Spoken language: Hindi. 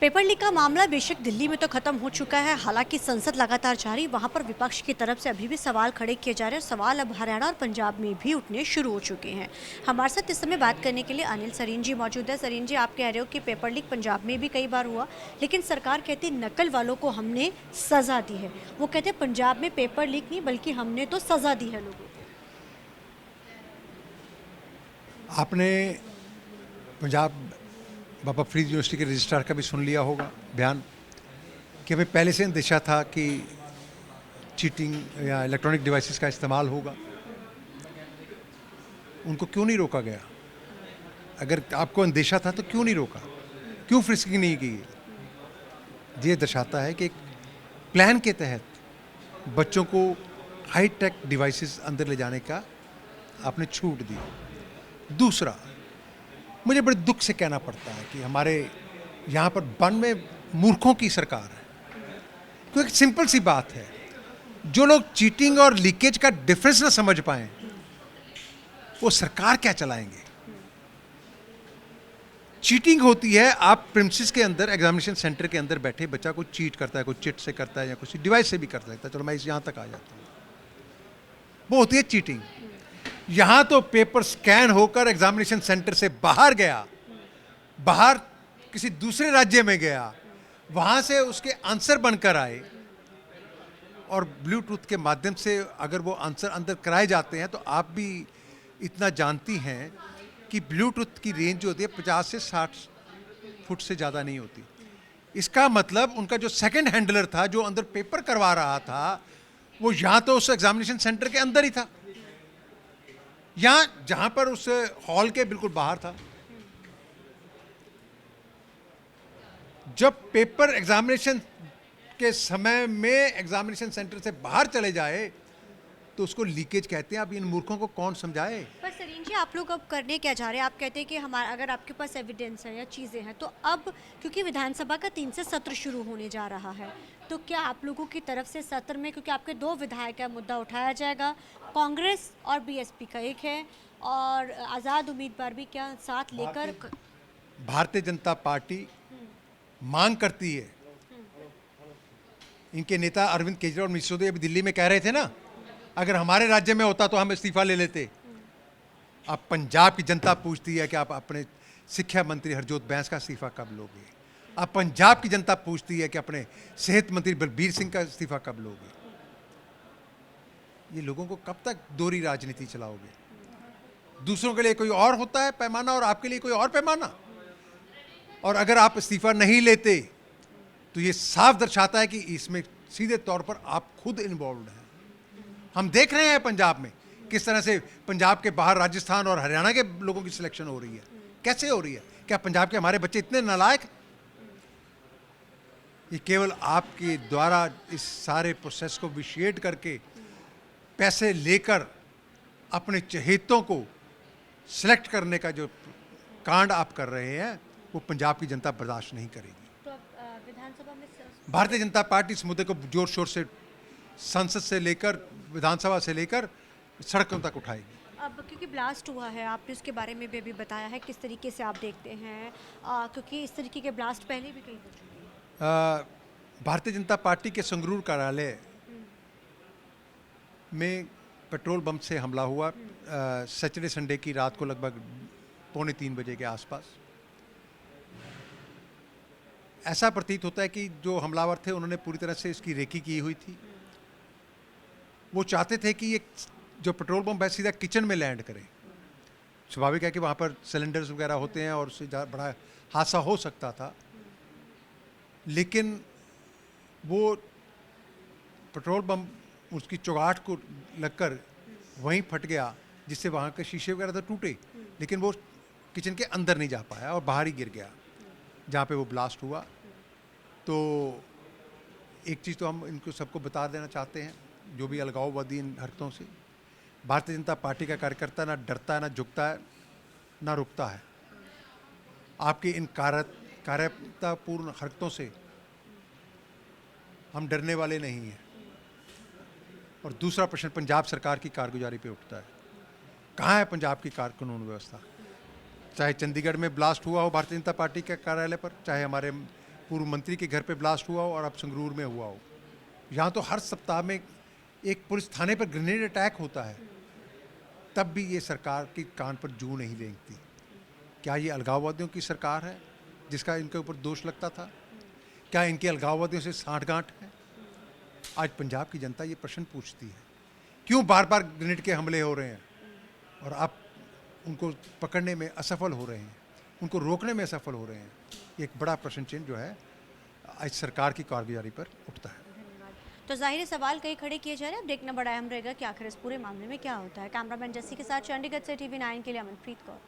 पेपर लीक का मामला बेशक दिल्ली में तो खत्म हो चुका है, हालांकि संसद लगातार जारी, वहां पर विपक्ष की तरफ से अभी भी सवाल खड़े किए जा रहे हैं। सवाल अब हरियाणा और पंजाब में भी उठने शुरू हो चुके हैं। हमारे साथ इस समय बात करने के लिए अनिल सरीन जी मौजूद है। सरीन जी, आप कह रहे हो कि पेपर लीक पंजाब में भी कई बार हुआ, लेकिन सरकार कहती है नकल वालों को हमने सजा दी है। वो कहते हैं पंजाब में पेपर लीक नहीं बल्कि हमने तो सजा दी है लोगों को। आपने पंजाब बाबा फरीद यूनिवर्सिटी के रजिस्ट्रार का भी सुन लिया होगा बयान कि हमें पहले से अंदेशा था कि चीटिंग या इलेक्ट्रॉनिक डिवाइसेस का इस्तेमाल होगा। उनको क्यों नहीं रोका गया? अगर आपको अंदेशा था तो क्यों नहीं रोका, क्यों फ्रिस्किंग नहीं की? ये दर्शाता है कि एक प्लान के तहत बच्चों को हाई टेक डिवाइसेस अंदर ले जाने का आपने छूट दी। दूसरा, मुझे बड़े दुख से कहना पड़ता है कि हमारे यहाँ पर 92 मूर्खों की सरकार है। तो एक सिंपल सी बात है, जो लोग चीटिंग और लीकेज का डिफरेंस ना समझ पाए वो सरकार क्या चलाएंगे? चीटिंग होती है, आप प्रिमिसेस के अंदर, एग्जामिनेशन सेंटर के अंदर बैठे बच्चा कुछ चीट करता है, कुछ चिट से करता है या कुछ डिवाइस से भी कर सकता है। चलो मैं यहाँ तक आ जाता हूँ, वो होती है चीटिंग। यहां तो पेपर स्कैन होकर एग्जामिनेशन सेंटर से बाहर गया, बाहर किसी दूसरे राज्य में गया, वहां से उसके आंसर बनकर आए और ब्लूटूथ के माध्यम से अगर वो आंसर अंदर कराए जाते हैं तो आप भी इतना जानती हैं कि ब्लूटूथ की रेंज जो होती है 50 से 60 फुट से ज़्यादा नहीं होती। इसका मतलब उनका जो सेकंड हैंडलर था जो अंदर पेपर करवा रहा था वो यहाँ तो उस एग्जामिनेशन सेंटर के अंदर ही था, यहाँ जहां पर उस हॉल के बिल्कुल बाहर था। जब पेपर एग्जामिनेशन के समय में एग्जामिनेशन सेंटर से बाहर चले जाए तो उसको लीकेज कहते हैं। अब इन मूर्खों को कौन समझाए? पर सरीन जी, आप लोग अब करने क्या जा रहे हैं? आप कहते हैं कि हमारा अगर आपके पास एविडेंस है या चीज़ें हैं तो अब क्योंकि विधानसभा का 3 से सत्र शुरू होने जा रहा है, तो क्या आप लोगों की तरफ से सत्र में, क्योंकि आपके 2 विधायक का मुद्दा उठाया जाएगा, कांग्रेस और बीएसपी का एक है और आज़ाद उम्मीदवार भी क्या साथ लेकर भारतीय जनता पार्टी मांग करती है। इनके नेता अरविंद केजरीवाल और मिश्रा अभी दिल्ली में कह रहे थे ना, अगर हमारे राज्य में होता तो हम इस्तीफा ले लेते। अब पंजाब की जनता पूछती है कि आप अपने शिक्षा मंत्री हरजोत बैंस का इस्तीफा कब लोगे? अब पंजाब की जनता पूछती है कि अपने सेहत मंत्री बलबीर सिंह का इस्तीफा कब लोगे? ये लोगों को कब तक दोहरी राजनीति चलाओगे? दूसरों के लिए कोई और होता है पैमाना और आपके लिए कोई और पैमाना। और अगर आप इस्तीफा नहीं लेते तो ये साफ दर्शाता है कि इसमें सीधे तौर पर आप खुद इन्वॉल्व हैं। हम देख रहे हैं पंजाब में किस तरह से पंजाब के बाहर राजस्थान और हरियाणा के लोगों की सिलेक्शन हो रही है। कैसे हो रही है? क्या पंजाब के हमारे बच्चे इतने नालायक? ये केवल आपके द्वारा इस सारे प्रोसेस को विशिएट करके पैसे लेकर अपने चहेतों को सिलेक्ट करने का जो कांड आप कर रहे हैं वो पंजाब की जनता बर्दाश्त नहीं करेगी। तो विधानसभा में भारतीय जनता पार्टी इस मुद्दे को जोर शोर से संसद से लेकर विधानसभा से लेकर सड़कों तक उठाएगी। अब क्योंकि ब्लास्ट हुआ है, आपने उसके बारे में भी अभी बताया है, किस तरीके से आप देखते हैं, क्योंकि इस तरीके के ब्लास्ट पहले भी कई हो चुके हैं। भारतीय जनता पार्टी के संगरूर कार्यालय में पेट्रोल बम से हमला हुआ सैटरडे संडे की रात को लगभग 2:45 बजे के आसपास। ऐसा प्रतीत होता है कि जो हमलावर थे उन्होंने पूरी तरह से इसकी रेकी की हुई थी। वो चाहते थे कि ये जो पेट्रोल पंप है सीधा किचन में लैंड करे। स्वाभाविक है कि वहाँ पर सिलेंडर्स वगैरह होते हैं और उससे बड़ा हादसा हो सकता था, लेकिन वो पेट्रोल पंप उसकी चौगाठ को लगकर वहीं फट गया, जिससे वहाँ के शीशे वगैरह तो टूटे, लेकिन वो किचन के अंदर नहीं जा पाया और बाहर ही गिर गया जहाँ पे वो ब्लास्ट हुआ। तो एक चीज़ तो हम इनको सबको बता देना चाहते हैं, जो भी अलगाववादी इन हरकतों से, भारतीय जनता पार्टी का कार्यकर्ता ना डरता है, ना झुकता है, ना रुकता है। आपकी इन कार्यतापूर्ण हरकतों से हम डरने वाले नहीं हैं। और दूसरा प्रश्न पंजाब सरकार की कारगुजारी पे उठता है। कहाँ है पंजाब की कानून व्यवस्था? चाहे चंडीगढ़ में ब्लास्ट हुआ हो भारतीय जनता पार्टी के कार्यालय पर, चाहे हमारे पूर्व मंत्री के घर पे ब्लास्ट हुआ हो और अब संगरूर में हुआ हो। यहाँ तो हर सप्ताह में एक पुलिस थाने पर ग्रेनेड अटैक होता है, तब भी ये सरकार की कान पर जूं नहीं रेंगती। क्या ये अलगाववादियों की सरकार है जिसका इनके ऊपर दोष लगता था? क्या इनके अलगाववादियों से साठगांठ है? आज पंजाब की जनता ये प्रश्न पूछती है, क्यों बार बार ग्रेनेड के हमले हो रहे हैं और आप उनको पकड़ने में असफल हो रहे हैं, उनको रोकने में असफल हो रहे हैं। एक बड़ा प्रश्न चिन्ह जो है आज सरकार की कारगुजारी पर उठता है। तो ज़ाहिर सवाल कई खड़े किए जा रहे हैं। अब देखना बड़ा अहम रहेगा कि आखिर इस पूरे मामले में क्या होता है। कैमरामैन जस्सी के साथ चंडीगढ़ से TV9 के लिए अमनप्रीत कौर।